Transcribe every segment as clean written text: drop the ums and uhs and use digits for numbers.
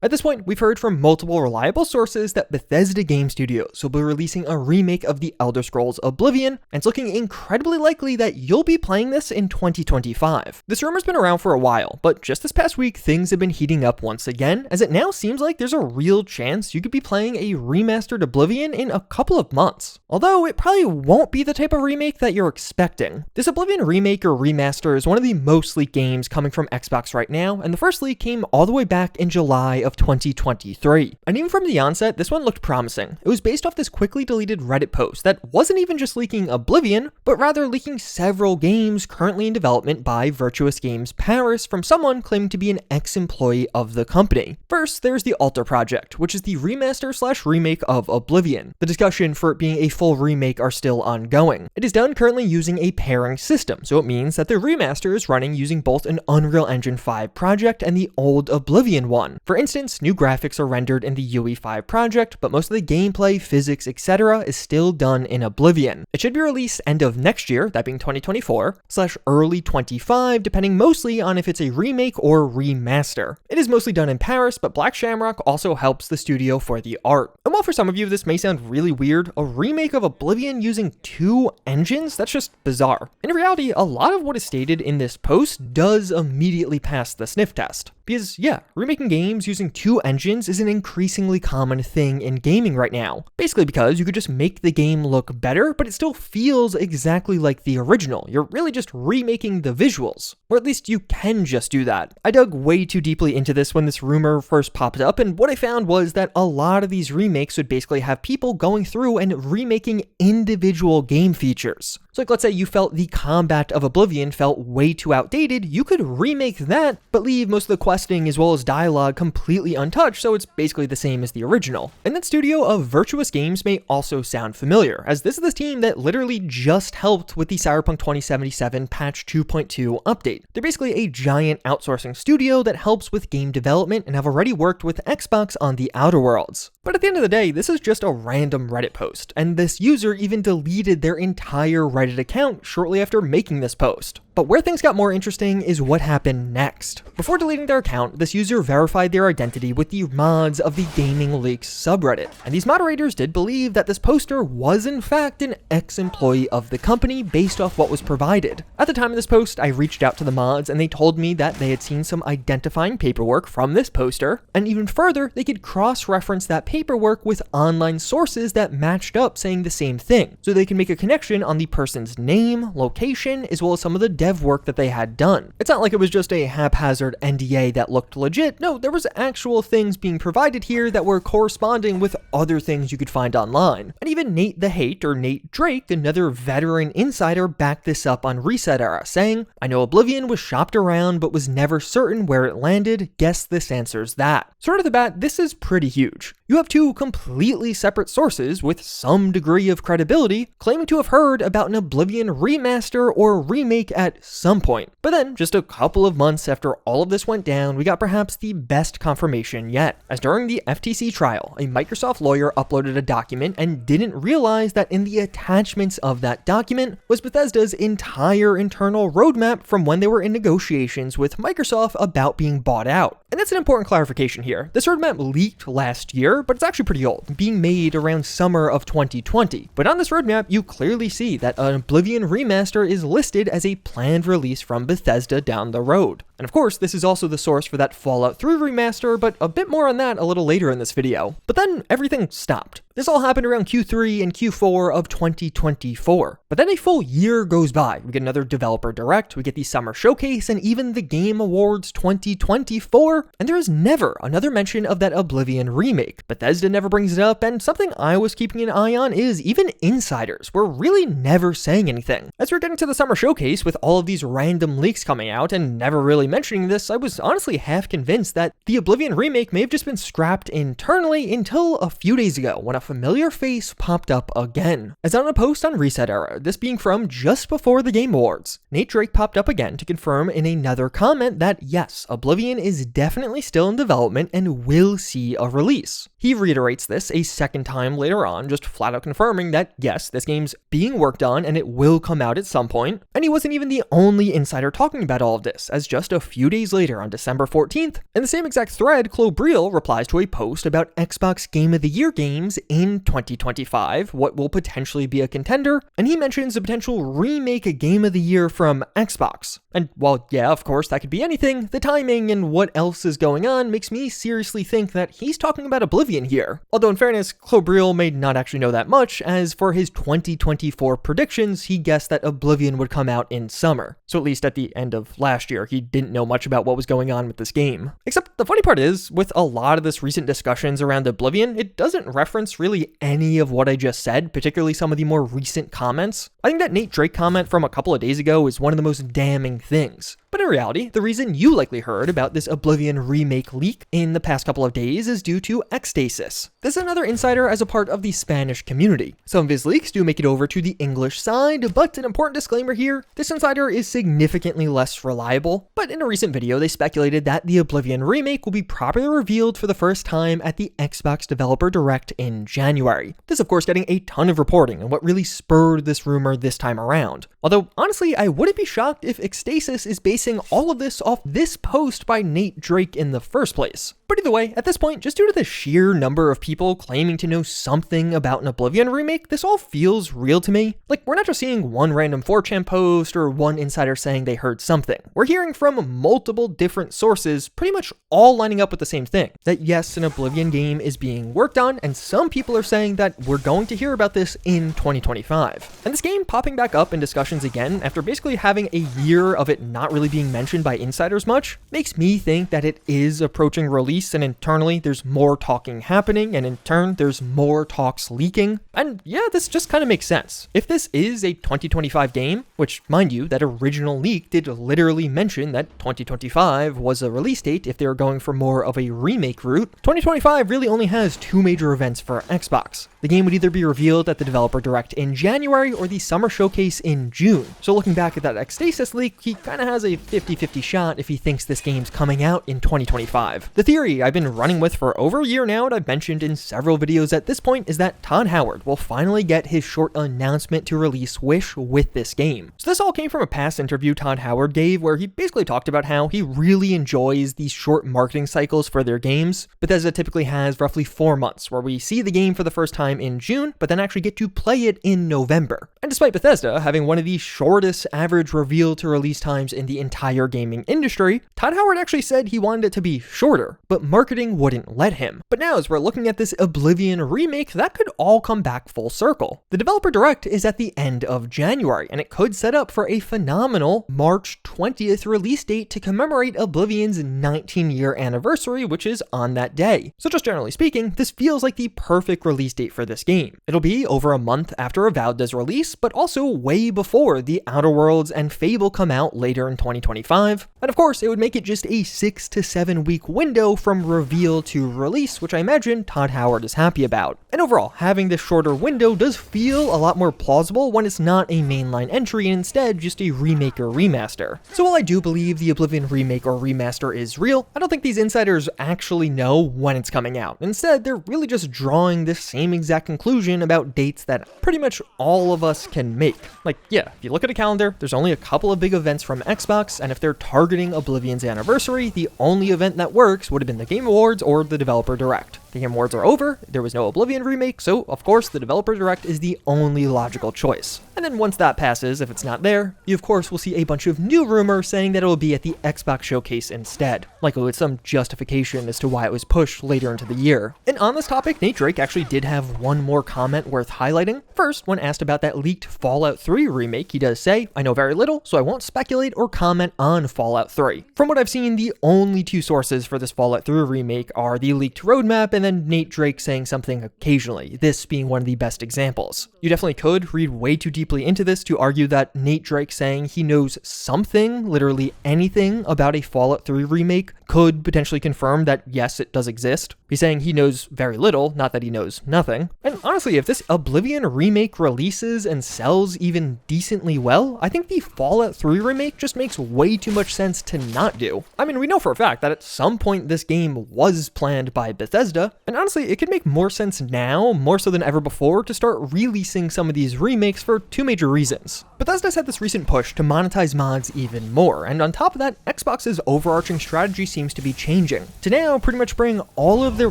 At this point, we've heard from multiple reliable sources that Bethesda Game Studios will be releasing a remake of The Elder Scrolls Oblivion, and it's looking incredibly likely that you'll be playing this in 2025. This rumor's been around for a while, but just this past week, things have been heating up once again, as it now seems like there's a real chance you could be playing a remastered Oblivion in a couple of months. Although, it probably won't be the type of remake that you're expecting. This Oblivion remake or remaster is one of the most leaked games coming from Xbox right now, and the first leak came all the way back in July of 2023. And even from the onset, this one looked promising. It was based off this quickly deleted Reddit post that wasn't even just leaking Oblivion, but rather leaking several games currently in development by Virtuous Games Paris from someone claiming to be an ex-employee of the company. First, there's the Alter project, which is the remaster/remake of Oblivion. The discussion for it being a full remake are still ongoing. It is done currently using a pairing system, so it means that the remaster is running using both an Unreal Engine 5 project and the old Oblivion one. For instance, new graphics are rendered in the UE5 project, but most of the gameplay, physics, etc. is still done in Oblivion. It should be released end of next year, that being 2024/early 25, depending mostly on if it's a remake or remaster. It is mostly done in Paris, but Black Shamrock also helps the studio for the art. And while for some of you this may sound really weird, a remake of Oblivion using two engines? That's just bizarre. In reality, a lot of what is stated in this post does immediately pass the sniff test. Because yeah, remaking games using two engines is an increasingly common thing in gaming right now. Basically because you could just make the game look better, but it still feels exactly like the original. You're really just remaking the visuals. Or at least you can just do that. I dug way too deeply into this when this rumor first popped up, and what I found was that a lot of these remakes would basically have people going through and remaking individual game features. So like let's say you felt the combat of Oblivion felt way too outdated, you could remake that, but leave most of the questing as well as dialogue completely untouched, so it's basically the same as the original. And that studio of Virtuous Games may also sound familiar, as this is the team that literally just helped with the Cyberpunk 2077 patch 2.2 update. They're basically a giant outsourcing studio that helps with game development and have already worked with Xbox on the Outer Worlds. But at the end of the day, this is just a random Reddit post, and this user even deleted their entire Reddit account shortly after making this post. But where things got more interesting is what happened next. Before deleting their account, this user verified their identity with the mods of the Gaming Leaks subreddit. And these moderators did believe that this poster was in fact an ex-employee of the company based off what was provided. At the time of this post, I reached out to the mods and they told me that they had seen some identifying paperwork from this poster, and even further, they could cross-reference that paperwork with online sources that matched up saying the same thing, so they can make a connection on the person's name, location, as well as some of the dev work that they had done. It's not like it was just a haphazard NDA that looked legit. No, there was actual things being provided here that were corresponding with other things you could find online. And even Nate the Hate, or Nate Drake, another veteran insider, backed this up on ResetEra, saying, "I know Oblivion was shopped around but was never certain where it landed. Guess this answers that." So right off the bat, this is pretty huge. You have two completely separate sources with some degree of credibility claiming to have heard about an Oblivion remaster or remake at some point. But then, just a couple of months after all of this went down, we got perhaps the best confirmation yet. As during the FTC trial, a Microsoft lawyer uploaded a document and didn't realize that in the attachments of that document was Bethesda's entire internal roadmap from when they were in negotiations with Microsoft about being bought out. And that's an important clarification here. This roadmap leaked last year, but it's actually pretty old, being made around summer of 2020. But on this roadmap, you clearly see that an Oblivion remaster is listed as a planned release from Bethesda down the road. And of course, this is also the source for that Fallout 3 remaster, but a bit more on that a little later in this video. But then everything stopped. This all happened around Q3 and Q4 of 2024. But then a full year goes by. We get another developer direct, we get the summer showcase, and even the Game Awards 2024, and there is never another mention of that Oblivion remake. Bethesda never brings it up, and something I was keeping an eye on is even insiders were really never saying anything. As we're getting to the summer showcase with all of these random leaks coming out and never really mentioning this, I was honestly half convinced that the Oblivion remake may have just been scrapped internally until a few days ago when a familiar face popped up again. As on a post on ResetEra, this being from just before the Game Awards, Nate Drake popped up again to confirm in another comment that yes, Oblivion is definitely still in development and will see a release. He reiterates this a second time later on, just flat out confirming that yes, this game's being worked on and it will come out at some point. And he wasn't even the only insider talking about all of this, as just a few days later on December 14th, in the same exact thread, Clobriel replies to a post about Xbox Game of the Year games in 2025, what will potentially be a contender, and he mentions a potential remake Game of the Year from Xbox. And while yeah, of course that could be anything, the timing and what else is going on makes me seriously think that he's talking about Oblivion here. Although in fairness, Clobriel may not actually know that much, as for his 2024 predictions, he guessed that Oblivion would come out in summer. So at least at the end of last year, he didn't know much about what was going on with this game. Except the funny part is, with a lot of this recent discussions around Oblivion, it doesn't reference really any of what I just said, particularly some of the more recent comments. I think that Nate Drake comment from a couple of days ago is one of the most damning things. But in reality, the reason you likely heard about this Oblivion remake leak in the past couple of days is due to Xstasis. This is another insider as a part of the Spanish community. Some of his leaks do make it over to the English side, but an important disclaimer here, this insider is significantly less reliable. But in a recent video, they speculated that the Oblivion remake will be properly revealed for the first time at the Xbox Developer Direct in January. This of course getting a ton of reporting and what really spurred this rumor this time around. Although honestly, I wouldn't be shocked if Xstasis is basing all of this off this post by Nate Drake in the first place. But either way, at this point, just due to the sheer number of people claiming to know something about an Oblivion remake, this all feels real to me. Like, we're not just seeing one random 4chan post or one insider saying they heard something. We're hearing from multiple different sources, pretty much all lining up with the same thing. That yes, an Oblivion game is being worked on, and some people are saying that we're going to hear about this in 2025. And this game popping back up in discussions again, after basically having a year of it not really being mentioned by insiders much, makes me think that it is approaching release, and internally there's more talking happening, and in turn there's more talks leaking. And yeah, this just kind of makes sense. If this is a 2025 game, which mind you, that original leak did literally mention that 2025 was a release date if they were going for more of a remake route, 2025 really only has two major events for Xbox. The game would either be revealed at the Developer Direct in January or the Summer Showcase in June. So looking back at that Xstasis leak, he kind of has a 50-50 shot if he thinks this game's coming out in 2025. The theory I've been running with for over a year now, and I've mentioned in several videos at this point, is that Todd Howard will finally get his short announcement to release Wish with this game. So this all came from a past interview Todd Howard gave where he basically talked about how he really enjoys these short marketing cycles for their games. Bethesda typically has roughly 4 months where we see the game for the first time in June, but then actually get to play it in November. And despite Bethesda having one of the shortest average reveal to release times in the entire gaming industry, Todd Howard actually said he wanted it to be shorter, but marketing wouldn't let him. But now as we're looking at this Oblivion remake, that could all come back full circle. The Developer Direct is at the end of January, and it could set up for a phenomenal March 20th release date to commemorate Oblivion's 19-year anniversary, which is on that day. So just generally speaking, this feels like the perfect release date for this game. It'll be over a month after Avowed's release, but also way before The Outer Worlds and Fable come out later in 2025. And of course, it would make it just a 6 to 7 week window from reveal to release, which I imagine Todd Howard is happy about. And overall, having this shorter window does feel a lot more plausible when it's not a mainline entry and instead just a remake or remaster. So while I do believe the Oblivion remake or remaster is real, I don't think these insiders actually know when it's coming out. Instead, they're really just drawing this same exact conclusion about dates that pretty much all of us can make. Like, yeah, if you look at a calendar, there's only a couple of big events from Xbox, and if they're targeting Oblivion's anniversary, the only event that works would have been the Game Awards or the Developer Direct. The Game Awards are over, there was no Oblivion remake, so of course the Developer Direct is the only logical choice. And then once that passes, if it's not there, you of course will see a bunch of new rumors saying that it will be at the Xbox Showcase instead, likely with some justification as to why it was pushed later into the year. And on this topic, Nate Drake actually did have one more comment worth highlighting. First, when asked about that leaked Fallout 3 remake, he does say, "I know very little, so I won't speculate or comment on Fallout 3. From what I've seen, the only two sources for this Fallout 3 remake are the leaked roadmap and then Nate Drake saying something occasionally, this being one of the best examples. You definitely could read way too deeply into this to argue that Nate Drake saying he knows something, literally anything, about a Fallout 3 remake could potentially confirm that yes, it does exist. He's saying he knows very little, not that he knows nothing. And honestly, if this Oblivion remake releases and sells even decently well, I think the Fallout 3 remake just makes way too much sense to not do. I mean, we know for a fact that at some point this game was planned by Bethesda, and honestly, it could make more sense now, more so than ever before, to start releasing some of these remakes for two major reasons. Bethesda's had this recent push to monetize mods even more, and on top of that, Xbox's overarching strategy seems to be changing, to now pretty much bring all of their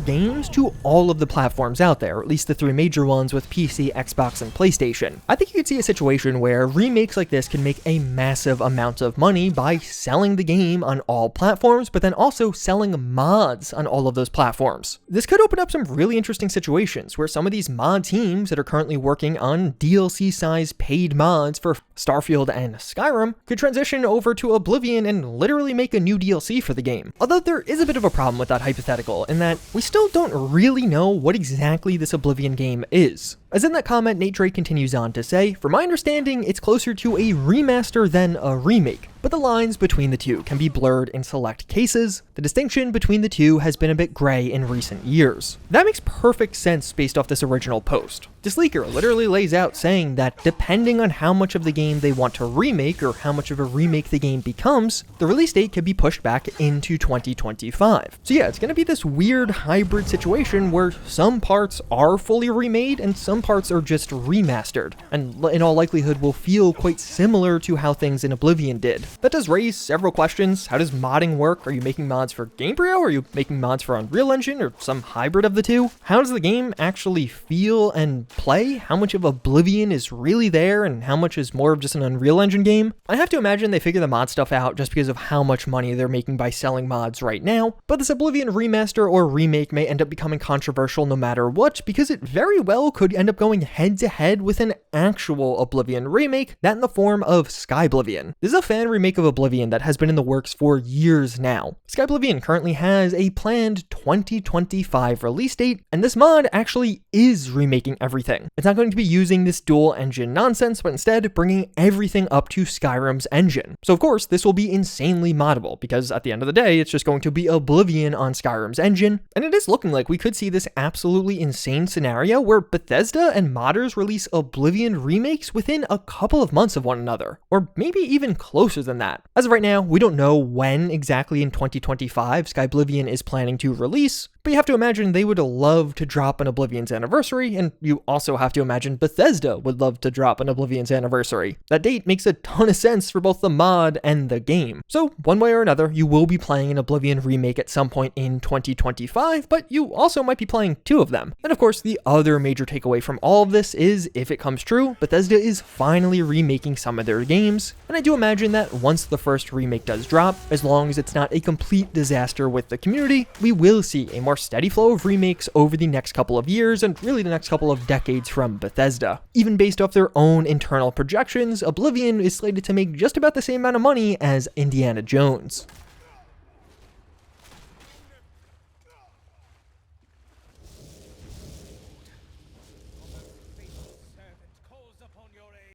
games to all of the platforms out there, or at least the three major ones with PC, Xbox, and PlayStation. I think you could see a situation where remakes like this can make a massive amount of money by selling the game on all platforms, but then also selling mods on all of those platforms. This could open up some really interesting situations where some of these mod teams that are currently working on DLC-sized paid mods for Starfield and Skyrim could transition over to Oblivion and literally make a new DLC for the game. Although there is a bit of a problem with that hypothetical in that we still don't really know what exactly this Oblivion game is. As in that comment, Nate Drake continues on to say, "From my understanding, it's closer to a remaster than a remake, but the lines between the two can be blurred in select cases. The distinction between the two has been a bit gray in recent years." That makes perfect sense based off this original post. This leaker literally lays out saying that depending on how much of the game they want to remake or how much of a remake the game becomes, the release date could be pushed back into 2025. So yeah, it's going to be this weird hybrid situation where some parts are fully remade and some parts are just remastered, and in all likelihood will feel quite similar to how things in Oblivion did. That does raise several questions. How does modding work? Are you making mods for Gamebryo? Are you making mods for Unreal Engine or some hybrid of the two? How does the game actually feel and play? How much of Oblivion is really there and how much is more of just an Unreal Engine game? I have to imagine they figure the mod stuff out just because of how much money they're making by selling mods right now, but this Oblivion remaster or remake may end up becoming controversial no matter what, because it very well could end up going head-to-head with an actual Oblivion remake, that in the form of Skyblivion. This is a fan remake of Oblivion that has been in the works for years now. Skyblivion currently has a planned 2025 release date, and this mod actually is remaking everything. It's not going to be using this dual engine nonsense, but instead bringing everything up to Skyrim's engine. So of course, this will be insanely moddable, because at the end of the day, it's just going to be Oblivion on Skyrim's engine, and it is looking like we could see this absolutely insane scenario where Bethesda and modders release Oblivion remakes within a couple of months of one another, or maybe even closer than that. As of right now, we don't know when exactly in 2025 Skyblivion is planning to release, but you have to imagine they would love to drop an Oblivion's anniversary, and you also have to imagine Bethesda would love to drop an Oblivion's anniversary. That date makes a ton of sense for both the mod and the game. So one way or another, you will be playing an Oblivion remake at some point in 2025, but you also might be playing two of them. And of course, the other major takeaway from all of this is, if it comes true, Bethesda is finally remaking some of their games, and I do imagine that once the first remake does drop, as long as it's not a complete disaster with the community, we will see a more steady flow of remakes over the next couple of years and really the next couple of decades from Bethesda. Even based off their own internal projections, Oblivion is slated to make just about the same amount of money as Indiana Jones.